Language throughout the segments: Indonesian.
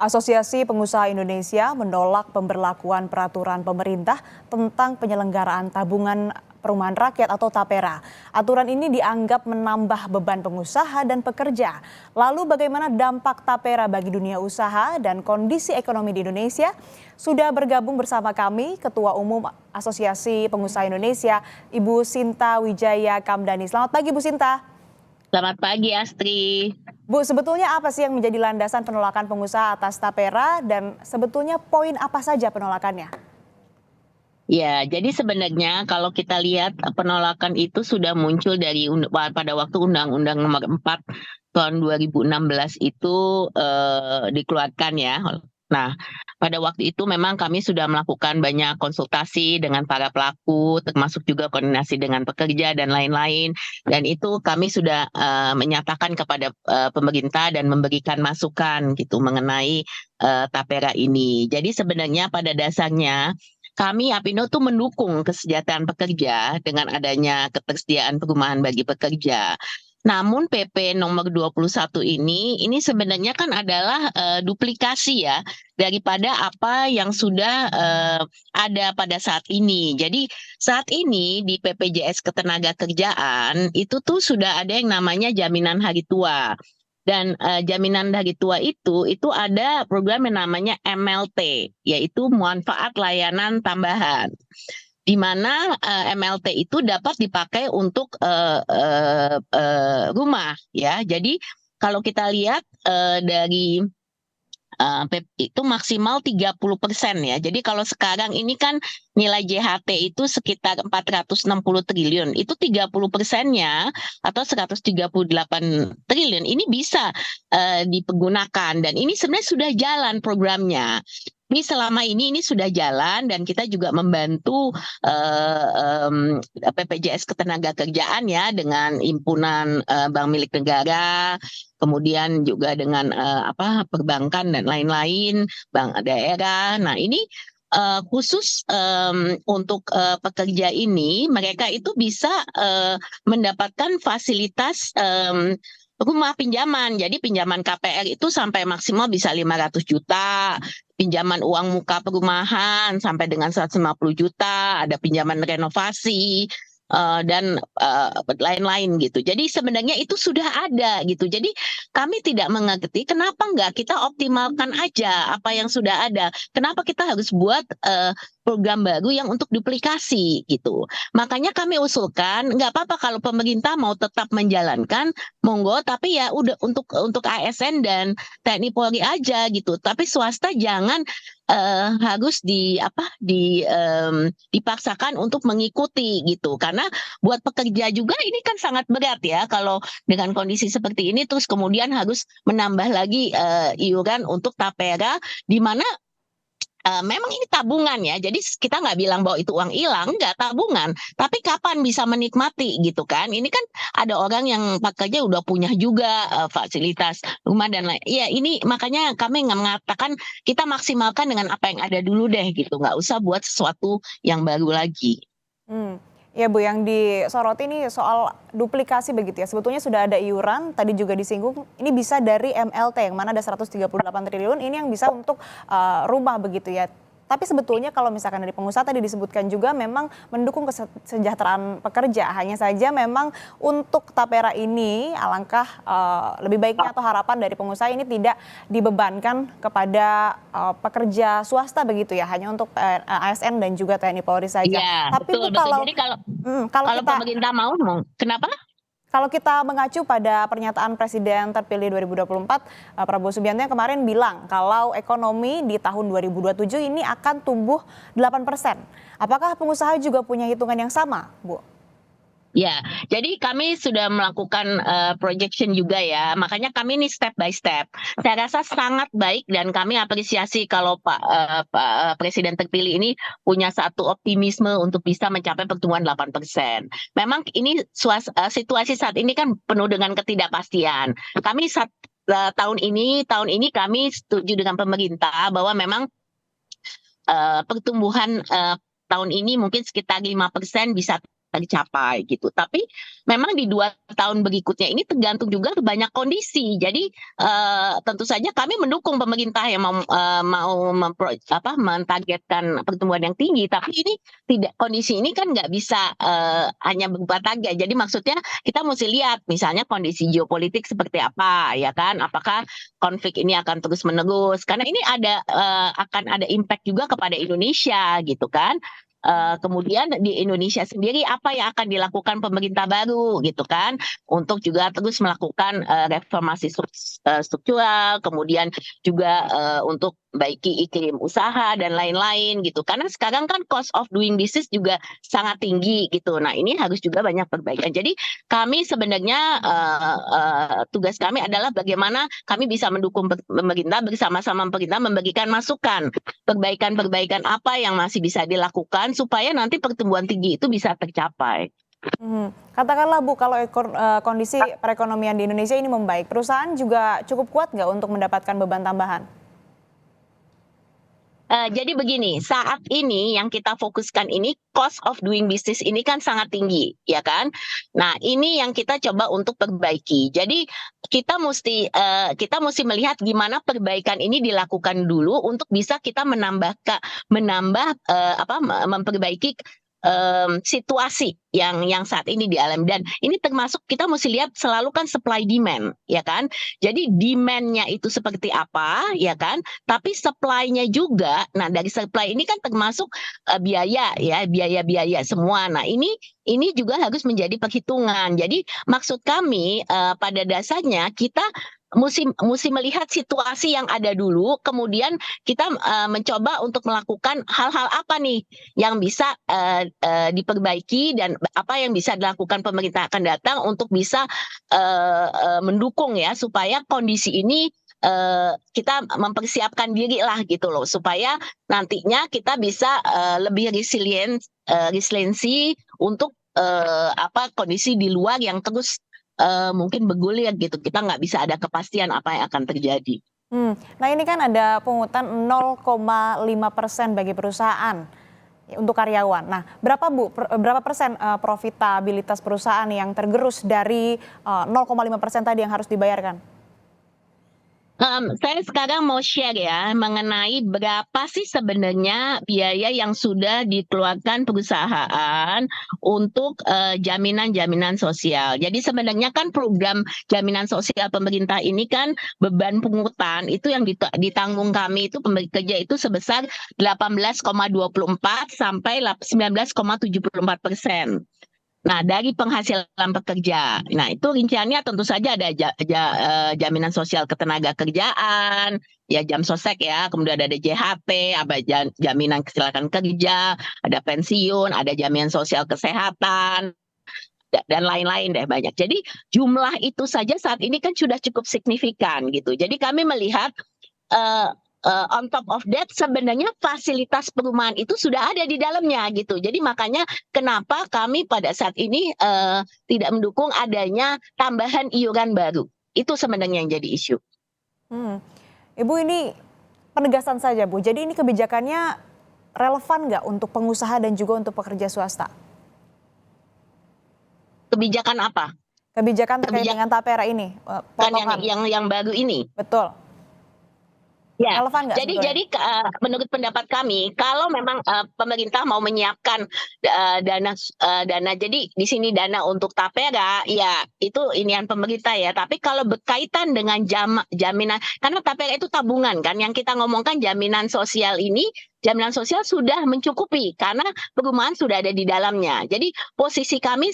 Asosiasi Pengusaha Indonesia menolak pemberlakuan peraturan pemerintah tentang penyelenggaraan tabungan perumahan rakyat atau TAPERA. Aturan ini dianggap menambah beban pengusaha dan pekerja. Lalu bagaimana dampak TAPERA bagi dunia usaha dan kondisi ekonomi di Indonesia? Sudah bergabung bersama kami Ketua Umum Asosiasi Pengusaha Indonesia, Ibu Sinta Wijaya Kamdani. Selamat pagi, Bu Sinta. Selamat pagi, Astri. Bu, sebetulnya apa sih yang menjadi landasan penolakan pengusaha atas TAPERA dan sebetulnya poin apa saja penolakannya? Ya, jadi sebenarnya kalau kita lihat penolakan itu sudah muncul pada waktu Undang-Undang Nomor 4 tahun 2016 itu dikeluarkan ya. Nah, pada waktu itu memang kami sudah melakukan banyak konsultasi dengan para pelaku, termasuk juga koordinasi dengan pekerja dan lain-lain. Dan itu kami sudah menyatakan kepada pemerintah dan memberikan masukan gitu mengenai TAPERA ini. Jadi sebenarnya pada dasarnya kami Apindo tuh mendukung kesejahteraan pekerja dengan adanya ketersediaan perumahan bagi pekerja. Namun PP nomor 21 ini sebenarnya kan adalah duplikasi ya daripada apa yang sudah ada pada saat ini. Jadi saat ini di BPJS Ketenagakerjaan itu tuh sudah ada yang namanya jaminan hari tua. Dan jaminan hari tua itu ada program yang namanya MLT, yaitu manfaat layanan tambahan, di mana MLT itu dapat dipakai untuk rumah ya. Jadi kalau kita lihat dari itu maksimal 30% ya. Jadi kalau sekarang ini kan nilai JHT itu sekitar 460 triliun. Itu 30%-nya atau 138 triliun ini bisa dipergunakan, dan ini sebenarnya sudah jalan programnya. Ini selama ini sudah jalan, dan kita juga membantu BPJS Ketenagakerjaan ya dengan himpunan bank milik negara, kemudian juga dengan perbankan dan lain-lain, bank daerah. Nah ini khusus untuk pekerja ini, mereka itu bisa mendapatkan fasilitas rumah pinjaman. Jadi pinjaman KPR itu sampai maksimal bisa 500 juta, pinjaman uang muka perumahan sampai dengan 150 juta, ada pinjaman renovasi, dan lain-lain gitu. Jadi sebenarnya itu sudah ada gitu. Jadi kami tidak mengerti kenapa nggak kita optimalkan aja apa yang sudah ada. Kenapa kita harus buat program baru yang untuk duplikasi gitu. Makanya kami usulkan nggak apa-apa kalau pemerintah mau tetap menjalankan, monggo, tapi ya udah untuk ASN dan TNI Polri aja gitu. Tapi swasta jangan harus dipaksakan untuk mengikuti gitu, karena buat pekerja juga ini kan sangat berat ya kalau dengan kondisi seperti ini terus kemudian harus menambah lagi iuran untuk TAPERA, di mana memang ini tabungan ya, jadi kita nggak bilang bahwa itu uang hilang, nggak, tabungan. Tapi kapan bisa menikmati gitu kan? Ini kan ada orang yang pekerja udah punya juga fasilitas rumah dan lain. Ya ini makanya kami nggak mengatakan kita maksimalkan dengan apa yang ada dulu deh gitu, nggak usah buat sesuatu yang baru lagi. Ya Bu, yang disoroti ini soal duplikasi begitu ya. Sebetulnya sudah ada iuran, tadi juga disinggung, ini bisa dari MLT yang mana ada 138 triliun, ini yang bisa untuk rumah begitu ya. Tapi sebetulnya kalau misalkan dari pengusaha tadi disebutkan juga memang mendukung kesejahteraan pekerja. Hanya saja memang untuk TAPERA ini alangkah lebih baiknya atau harapan dari pengusaha ini tidak dibebankan kepada pekerja swasta begitu ya. Hanya untuk ASN dan juga TNI Polri saja. Iya, Tapi betul, Bu, betul. Jadi kalau kita pemerintah mau, kenapa? kalau kita mengacu pada pernyataan Presiden terpilih 2024, Prabowo Subianto yang kemarin bilang kalau ekonomi di tahun 2027 ini akan tumbuh 8%. Apakah pengusaha juga punya hitungan yang sama, Bu? Ya, jadi kami sudah melakukan projection juga ya, makanya kami ini step by step. Saya rasa sangat baik dan kami apresiasi kalau Pak Presiden terpilih ini punya satu optimisme untuk bisa mencapai pertumbuhan 8%. Memang ini situasi saat ini kan penuh dengan ketidakpastian. Kami tahun ini kami setuju dengan pemerintah bahwa memang pertumbuhan tahun ini mungkin sekitar 5% bisa tercapai gitu. Tapi memang di 2 tahun berikutnya ini tergantung juga ke banyak kondisi. Jadi tentu saja kami mendukung pemerintah yang mau mentargetkan pertumbuhan yang tinggi. Tapi ini tidak, kondisi ini kan nggak bisa hanya berupa target. Jadi maksudnya kita mesti lihat misalnya kondisi geopolitik seperti apa, ya kan? Apakah konflik ini akan terus menerus? Karena ini akan ada impact juga kepada Indonesia gitu kan. Kemudian di Indonesia sendiri apa yang akan dilakukan pemerintah baru gitu kan, untuk juga terus melakukan reformasi struktural, kemudian juga untuk baiki iklim usaha dan lain-lain gitu. Karena sekarang kan cost of doing business juga sangat tinggi gitu. Nah, ini harus juga banyak perbaikan. Jadi kami sebenarnya tugas kami adalah bagaimana kami bisa mendukung pemerintah, bersama-sama pemerintah memberikan masukan perbaikan-perbaikan apa yang masih bisa dilakukan supaya nanti pertumbuhan tinggi itu bisa tercapai. Katakanlah Bu, kalau kondisi perekonomian di Indonesia ini membaik, perusahaan juga cukup kuat nggak untuk mendapatkan beban tambahan? Jadi begini, saat ini yang kita fokuskan ini cost of doing business ini kan sangat tinggi, ya kan? Nah, ini yang kita coba untuk perbaiki. Jadi kita mesti melihat gimana perbaikan ini dilakukan dulu untuk bisa kita memperbaiki situasi yang saat ini dialami. Dan ini termasuk kita mesti lihat selalu kan supply demand, ya kan? Jadi demand-nya itu seperti apa, ya kan? Tapi supply-nya juga, nah dari supply ini kan termasuk biaya ya, biaya-biaya semua. Nah ini juga harus menjadi perhitungan. Jadi maksud kami pada dasarnya kita mesti melihat situasi yang ada dulu, kemudian kita mencoba untuk melakukan hal-hal apa nih yang bisa diperbaiki dan apa yang bisa dilakukan pemerintah akan datang untuk bisa mendukung ya supaya kondisi ini kita mempersiapkan diri lah gitu loh, supaya nantinya kita bisa lebih resiliensi untuk kondisi di luar yang terus mungkin bergulir gitu. Kita nggak bisa ada kepastian apa yang akan terjadi. Nah, ini kan ada pungutan 0,5% bagi perusahaan untuk karyawan. Nah, berapa persen profitabilitas perusahaan yang tergerus dari 0,5% tadi yang harus dibayarkan? Saya sekarang mau share ya mengenai berapa sih sebenarnya biaya yang sudah dikeluarkan perusahaan untuk jaminan-jaminan sosial. Jadi sebenarnya kan program jaminan sosial pemerintah ini kan beban pungutan itu yang ditanggung kami itu pekerja itu sebesar 18,24 sampai 19,74%. Nah, dari penghasilan pekerja. Nah, itu rinciannya tentu saja ada jaminan sosial ketenaga kerjaan, ya jam sosek ya, kemudian ada JHT, ada jaminan kecelakaan kerja, ada pensiun, ada jaminan sosial kesehatan, dan lain-lain deh banyak. Jadi jumlah itu saja saat ini kan sudah cukup signifikan gitu. Jadi kami melihat on top of that sebenarnya fasilitas perumahan itu sudah ada di dalamnya gitu. Jadi makanya kenapa kami pada saat ini tidak mendukung adanya tambahan iuran baru. Itu sebenarnya yang jadi isu. Ibu, ini penegasan saja Bu. Jadi ini kebijakannya relevan nggak untuk pengusaha dan juga untuk pekerja swasta? Kebijakan apa? Kebijakan terkait dengan tapera ini, potongan. Yang baru ini. Betul. Ya, Relevan nggak jadi menurut pendapat kami, kalau memang pemerintah mau menyiapkan dana, jadi di sini dana untuk tapera, ya itu inian pemerintah ya. Tapi kalau berkaitan dengan jaminan, karena tapera itu tabungan kan, yang kita ngomongkan jaminan sosial ini, jaminan sosial sudah mencukupi karena perumahan sudah ada di dalamnya. Jadi posisi kami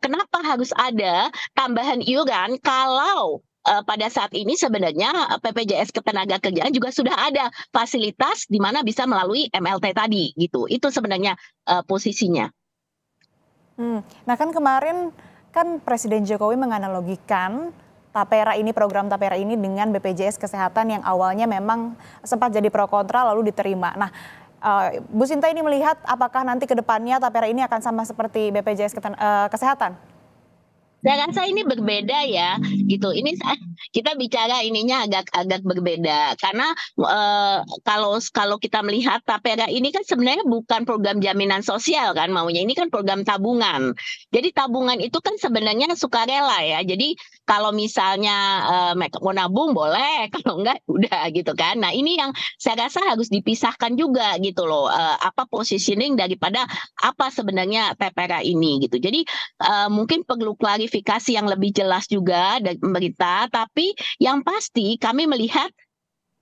kenapa harus ada tambahan iuran kalau pada saat ini sebenarnya BPJS Ketenagakerjaan juga sudah ada fasilitas di mana bisa melalui MLT tadi gitu. Itu sebenarnya posisinya. Nah kan kemarin kan Presiden Jokowi menganalogikan program tapera ini dengan BPJS Kesehatan yang awalnya memang sempat jadi pro kontra lalu diterima. Nah, Bu Sinta ini melihat apakah nanti ke depannya tapera ini akan sama seperti BPJS Kesehatan? Saya rasa ini berbeda ya, gitu. Kita bicara ininya agak berbeda karena kalau kita melihat Tapera ini kan sebenarnya bukan program jaminan sosial kan maunya, ini kan program tabungan. Jadi tabungan itu kan sebenarnya sukarela ya. Jadi kalau misalnya mau nabung boleh, kalau enggak udah gitu kan. Nah ini yang saya rasa harus dipisahkan juga gitu loh, apa positioning daripada apa sebenarnya Tapera ini gitu. Jadi mungkin perlu klarifikasi yang lebih jelas juga dari pemerintah, tapi yang pasti kami melihat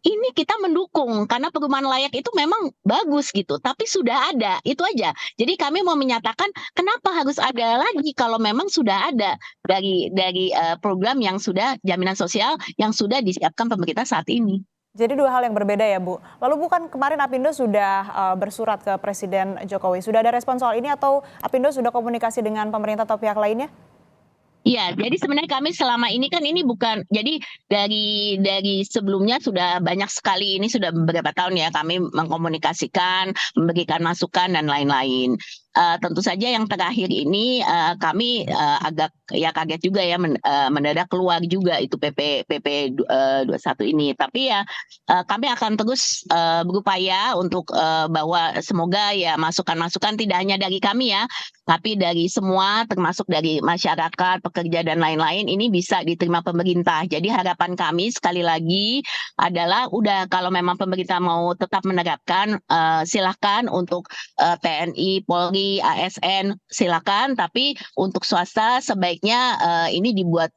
ini kita mendukung karena perumahan layak itu memang bagus gitu, tapi sudah ada, itu aja. Jadi kami mau menyatakan kenapa harus ada lagi kalau memang sudah ada dari program yang sudah jaminan sosial yang sudah disiapkan pemerintah saat ini. Jadi dua hal yang berbeda ya Bu. Lalu bukan kemarin Apindo sudah bersurat ke Presiden Jokowi. Sudah ada respon soal ini atau Apindo sudah komunikasi dengan pemerintah atau pihak lainnya? Iya, jadi sebenarnya kami selama ini kan ini bukan, jadi dari sebelumnya sudah banyak sekali, ini sudah beberapa tahun ya kami mengkomunikasikan, memberikan masukan dan lain-lain. Tentu saja yang terakhir ini kami agak ya kaget juga ya mendadak keluar juga itu PP 21 ini. Tapi ya kami akan terus berupaya untuk bahwa semoga ya masukan-masukan tidak hanya dari kami ya, tapi dari semua termasuk dari masyarakat, pekerja dan lain-lain ini bisa diterima pemerintah. Jadi harapan kami sekali lagi adalah udah kalau memang pemerintah mau tetap menerapkan silahkan untuk TNI, Polri, ASN silakan, tapi untuk swasta sebaiknya ini dibuat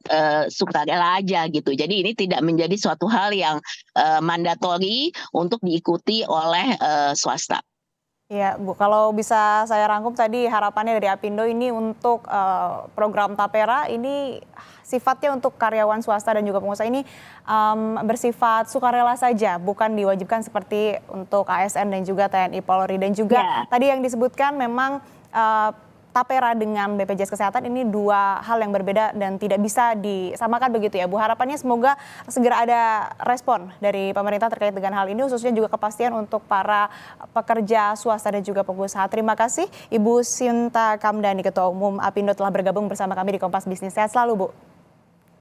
sukarela aja gitu. Jadi ini tidak menjadi suatu hal yang mandatori untuk diikuti oleh swasta. Iya Bu, kalau bisa saya rangkum tadi harapannya dari Apindo ini untuk program Tapera ini sifatnya untuk karyawan swasta dan juga pengusaha ini bersifat sukarela saja, bukan diwajibkan seperti untuk ASN dan juga TNI Polri. Dan juga tadi yang disebutkan memang Tapera dengan BPJS Kesehatan ini dua hal yang berbeda dan tidak bisa disamakan begitu ya Bu. Harapannya semoga segera ada respon dari pemerintah terkait dengan hal ini, khususnya juga kepastian untuk para pekerja swasta dan juga pengusaha. Terima kasih Ibu Sinta Kamdani, Ketua Umum Apindo telah bergabung bersama kami di Kompas Bisnis. Sehat selalu Bu.